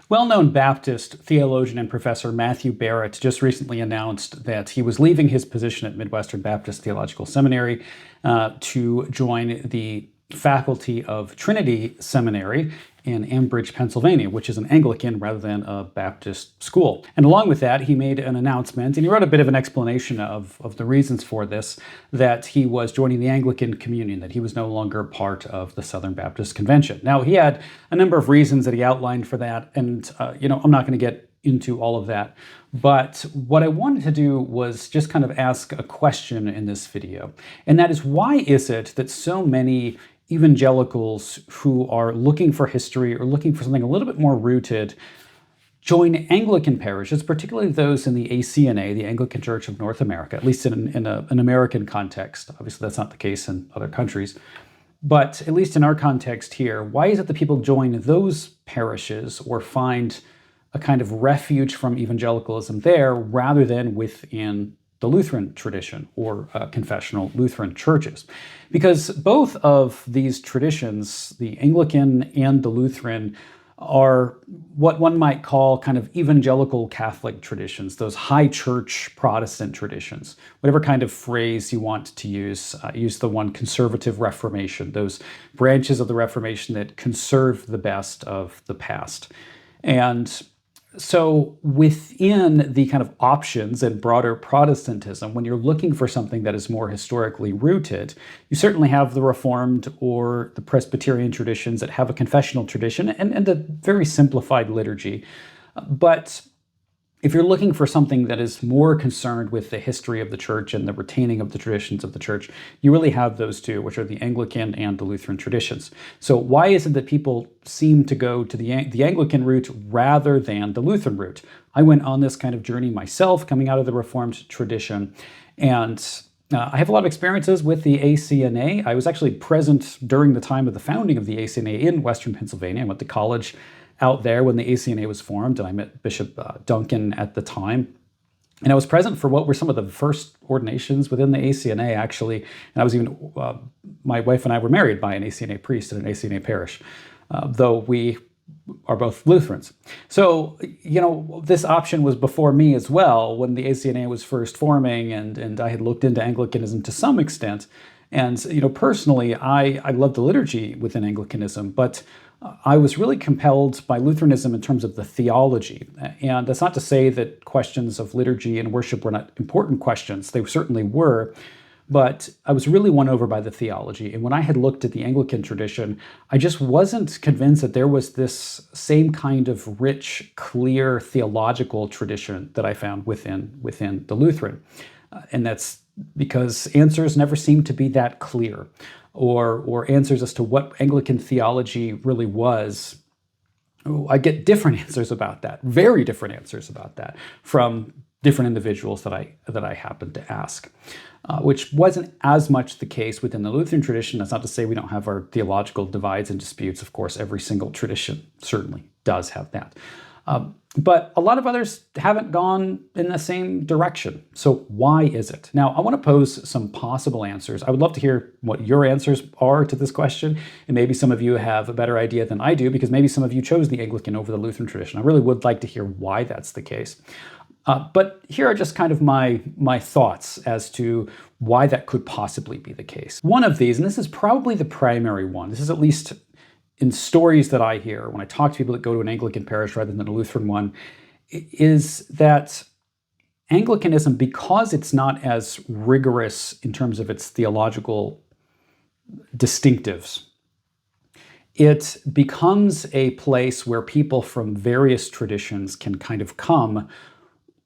Well-known Baptist theologian and professor Matthew Barrett just recently announced that he was leaving his position at Midwestern Baptist Theological Seminary to join the faculty of Trinity Seminary in Ambridge, Pennsylvania, which is an Anglican rather than a Baptist school. And along with that, he made an announcement, and he wrote a bit of an explanation of the reasons for this, that he was joining the Anglican Communion, that he was no longer part of the Southern Baptist Convention. Now, he had a number of reasons that he outlined for that, and I'm not going to get into all of that. But what I wanted to do was just kind of ask a question in this video, and that is, why is it that so many evangelicals who are looking for history or looking for something a little bit more rooted join Anglican parishes, particularly those in the ACNA, the Anglican Church of North America, at least in an American context? Obviously, that's not the case in other countries. But at least in our context here, why is it that people join those parishes or find a kind of refuge from evangelicalism there rather than within the Lutheran tradition or confessional Lutheran churches? Because both of these traditions, the Anglican and the Lutheran, are what one might call kind of evangelical Catholic traditions, those high church Protestant traditions, whatever kind of phrase you want to use. Use the one conservative Reformation, those branches of the Reformation that conserve the best of the past. And so within the kind of options and broader Protestantism, when you're looking for something that is more historically rooted, you certainly have the Reformed or the Presbyterian traditions that have a confessional tradition and a very simplified liturgy. But if you're looking for something that is more concerned with the history of the church and the retaining of the traditions of the church, you really have those two, which are the Anglican and the Lutheran traditions. So why is it that people seem to go to the Anglican route rather than the Lutheran route? I went on this kind of journey myself, coming out of the Reformed tradition, and I have a lot of experiences with the ACNA. I was actually present during the time of the founding of the ACNA in Western Pennsylvania. I went to college out there when the ACNA was formed, and I met Bishop Duncan at the time. And I was present for what were some of the first ordinations within the ACNA, actually. And I was even, my wife and I were married by an ACNA priest in an ACNA parish, though we are both Lutherans. So, this option was before me as well when the ACNA was first forming, and I had looked into Anglicanism to some extent. And, personally, I love the liturgy within Anglicanism, but I was really compelled by Lutheranism in terms of the theology. And that's not to say that questions of liturgy and worship were not important questions. They certainly were. But I was really won over by the theology. And when I had looked at the Anglican tradition, I just wasn't convinced that there was this same kind of rich, clear theological tradition that I found within the Lutheran. And that's because answers never seemed to be that clear, or answers as to what Anglican theology really was. I get different answers about that, very different answers about that, from different individuals that I happened to ask, which wasn't as much the case within the Lutheran tradition. That's not to say we don't have our theological divides and disputes. Of course, every single tradition certainly does have that. But a lot of others haven't gone in the same direction. So why is it? Now, I want to pose some possible answers. I would love to hear what your answers are to this question. And maybe some of you have a better idea than I do, because maybe some of you chose the Anglican over the Lutheran tradition. I really would like to hear why that's the case. But here are just kind of my thoughts as to why that could possibly be the case. One of these, and this is probably the primary one, this is at least in stories that I hear when I talk to people that go to an Anglican parish rather than a Lutheran one, is that Anglicanism, because it's not as rigorous in terms of its theological distinctives, it becomes a place where people from various traditions can kind of come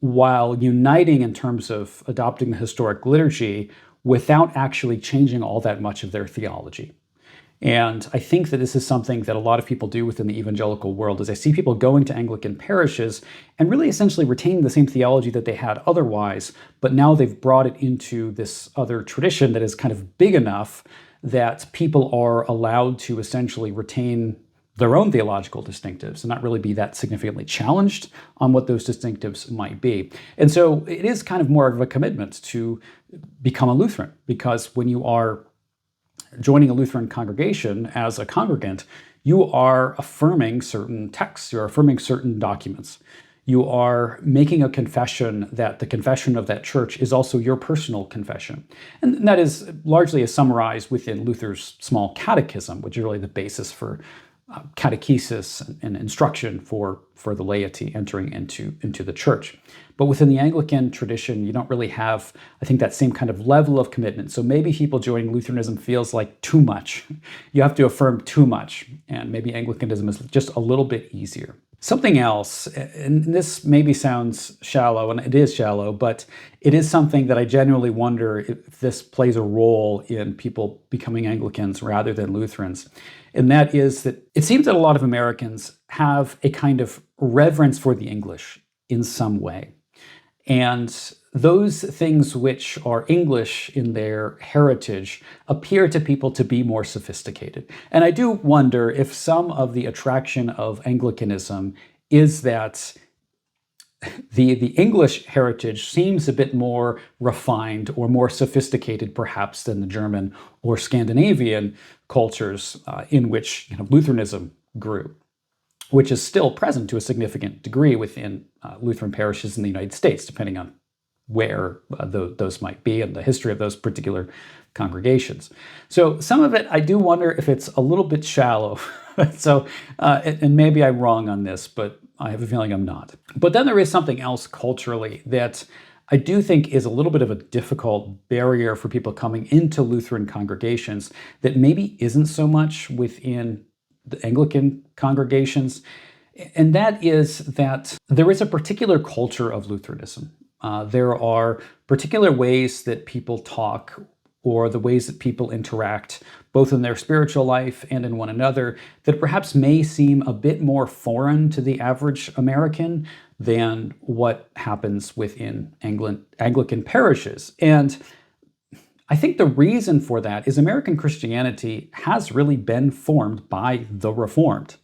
while uniting in terms of adopting the historic liturgy without actually changing all that much of their theology. And I think that this is something that a lot of people do within the evangelical world, is I see people going to Anglican parishes and really essentially retaining the same theology that they had otherwise, but now they've brought it into this other tradition that is kind of big enough that people are allowed to essentially retain their own theological distinctives and not really be that significantly challenged on what those distinctives might be. And so it is kind of more of a commitment to become a Lutheran, because when you are joining a Lutheran congregation as a congregant, you are affirming certain texts, you're affirming certain documents. You are making a confession that the confession of that church is also your personal confession. And that is largely summarized within Luther's small catechism, which is really the basis for catechesis and instruction for the laity entering into the church. But within the Anglican tradition, you don't really have, I think, that same kind of level of commitment. So maybe people joining Lutheranism feels like too much. You have to affirm too much. And maybe Anglicanism is just a little bit easier. Something else, and this maybe sounds shallow, and it is shallow, but it is something that I genuinely wonder if this plays a role in people becoming Anglicans rather than Lutherans. And that is that it seems that a lot of Americans have a kind of reverence for the English in some way. And those things which are English in their heritage appear to people to be more sophisticated. And I do wonder if some of the attraction of Anglicanism is that the English heritage seems a bit more refined or more sophisticated perhaps than the German or Scandinavian cultures in which Lutheranism grew, which is still present to a significant degree within Lutheran parishes in the United States, depending on where those might be and the history of those particular congregations. So some of it, I do wonder if it's a little bit shallow. So, and maybe I'm wrong on this, but I have a feeling I'm not. But then there is something else culturally that I do think is a little bit of a difficult barrier for people coming into Lutheran congregations that maybe isn't so much within the Anglican congregations. And that is that there is a particular culture of Lutheranism. There are particular ways that people talk or the ways that people interact, both in their spiritual life and in one another, that perhaps may seem a bit more foreign to the average American than what happens within Anglican parishes. And I think the reason for that is American Christianity has really been formed by the Reformed.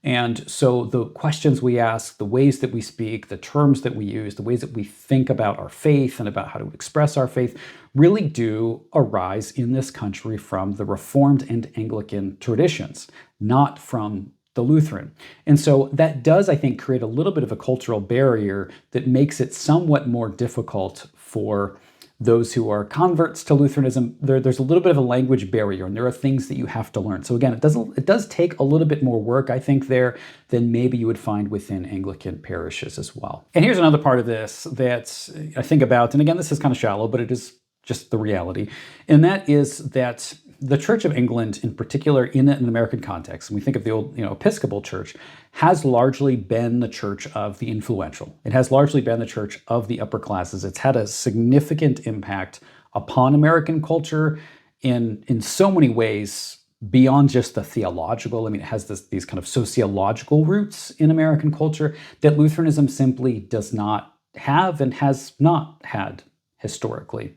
And so the questions we ask, the ways that we speak, the terms that we use, the ways that we think about our faith and about how to express our faith really do arise in this country from the Reformed and Anglican traditions, not from the Lutheran. And so that does, I think, create a little bit of a cultural barrier that makes it somewhat more difficult for those who are converts to Lutheranism. There's a little bit of a language barrier, and there are things that you have to learn. So again, it does take a little bit more work, I think, there than maybe you would find within Anglican parishes as well. And here's another part of this that I think about, and again, this is kind of shallow, but it is just the reality, and that is that the Church of England, in particular, in an American context, and we think of the old, Episcopal Church, has largely been the church of the influential. It has largely been the church of the upper classes. It's had a significant impact upon American culture in so many ways beyond just the theological. I mean, it has these kind of sociological roots in American culture that Lutheranism simply does not have and has not had historically.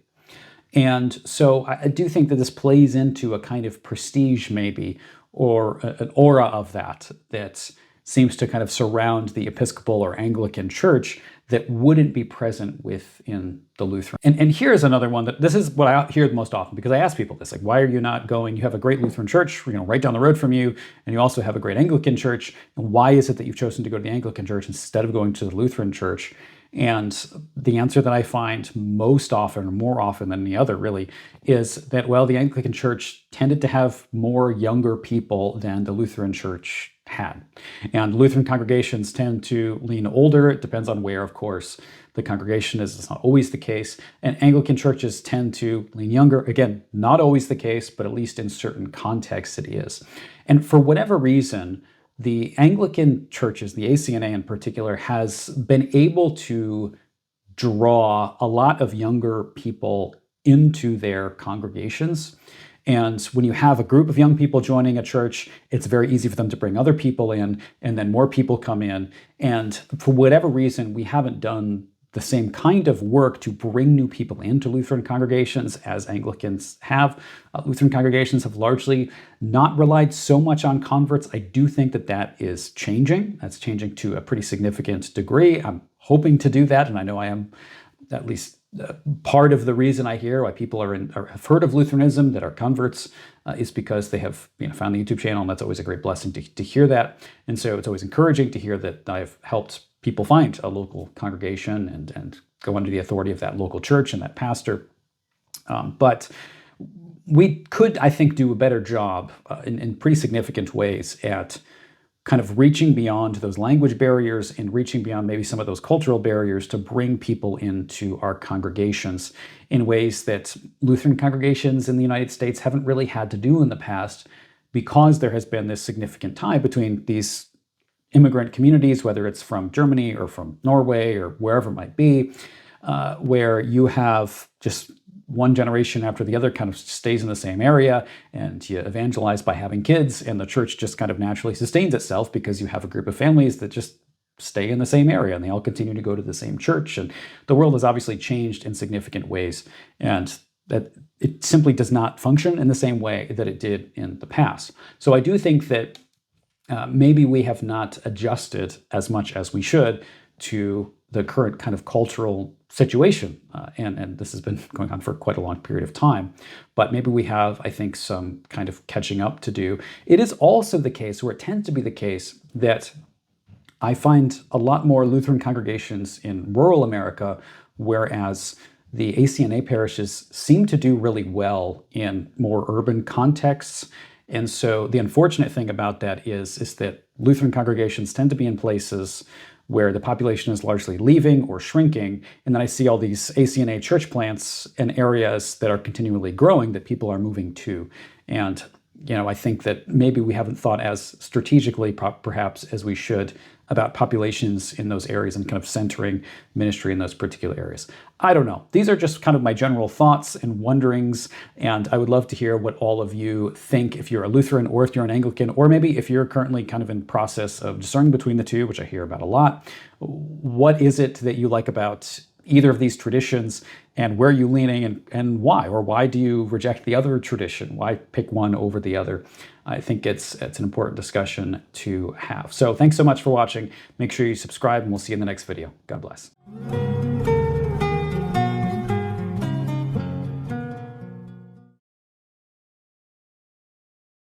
And so I do think that this plays into a kind of prestige maybe, or an aura of that seems to kind of surround the Episcopal or Anglican church that wouldn't be present within the Lutheran. And here's another one that this is what I hear the most often, because I ask people this, like, why are you not going? You have a great Lutheran church, right down the road from you, and you also have a great Anglican church. And why is it that you've chosen to go to the Anglican church instead of going to the Lutheran church? And the answer that I find most often, or more often than any other really, is that, well, the Anglican church tended to have more younger people than the Lutheran church had. And Lutheran congregations tend to lean older. It depends on where, of course, the congregation is. It's not always the case. And Anglican churches tend to lean younger. Again, not always the case, but at least in certain contexts it is. And for whatever reason, the Anglican churches, the ACNA in particular, has been able to draw a lot of younger people into their congregations. And when you have a group of young people joining a church, it's very easy for them to bring other people in, and then more people come in. And for whatever reason, we haven't done the same kind of work to bring new people into Lutheran congregations as Anglicans have. Lutheran congregations have largely not relied so much on converts. I do think that is changing. That's changing to a pretty significant degree. I'm hoping to do that, and I know I am at least part of the reason I hear why people have heard of Lutheranism, that are converts, is because they have found the YouTube channel, and that's always a great blessing to hear that. And so it's always encouraging to hear that I've helped people find a local congregation and go under the authority of that local church and that pastor. But we could, I think, do a better job in pretty significant ways at kind of reaching beyond those language barriers and reaching beyond maybe some of those cultural barriers to bring people into our congregations in ways that Lutheran congregations in the United States haven't really had to do in the past, because there has been this significant tie between these immigrant communities, whether it's from Germany or from Norway or wherever it might be, where you have just one generation after the other kind of stays in the same area, and you evangelize by having kids, and the church just kind of naturally sustains itself because you have a group of families that just stay in the same area and they all continue to go to the same church. And the world has obviously changed in significant ways, and that it simply does not function in the same way that it did in the past. So I do think that maybe we have not adjusted as much as we should to the current kind of cultural situation. And this has been going on for quite a long period of time. But maybe we have, I think, some kind of catching up to do. It is also the case, or it tends to be the case, that I find a lot more Lutheran congregations in rural America, whereas the ACNA parishes seem to do really well in more urban contexts. And so the unfortunate thing about that is that Lutheran congregations tend to be in places where the population is largely leaving or shrinking. And then I see all these ACNA church plants in areas that are continually growing that people are moving to. And, I think that maybe we haven't thought as strategically perhaps as we should about populations in those areas and kind of centering ministry in those particular areas. I don't know. These are just kind of my general thoughts and wonderings, and I would love to hear what all of you think, if you're a Lutheran or if you're an Anglican, or maybe if you're currently kind of in process of discerning between the two, which I hear about a lot. What is it that you like about either of these traditions, and where are you leaning, and why? Or why do you reject the other tradition? Why pick one over the other? I think it's an important discussion to have. So thanks so much for watching. Make sure you subscribe, and we'll see you in the next video. God bless.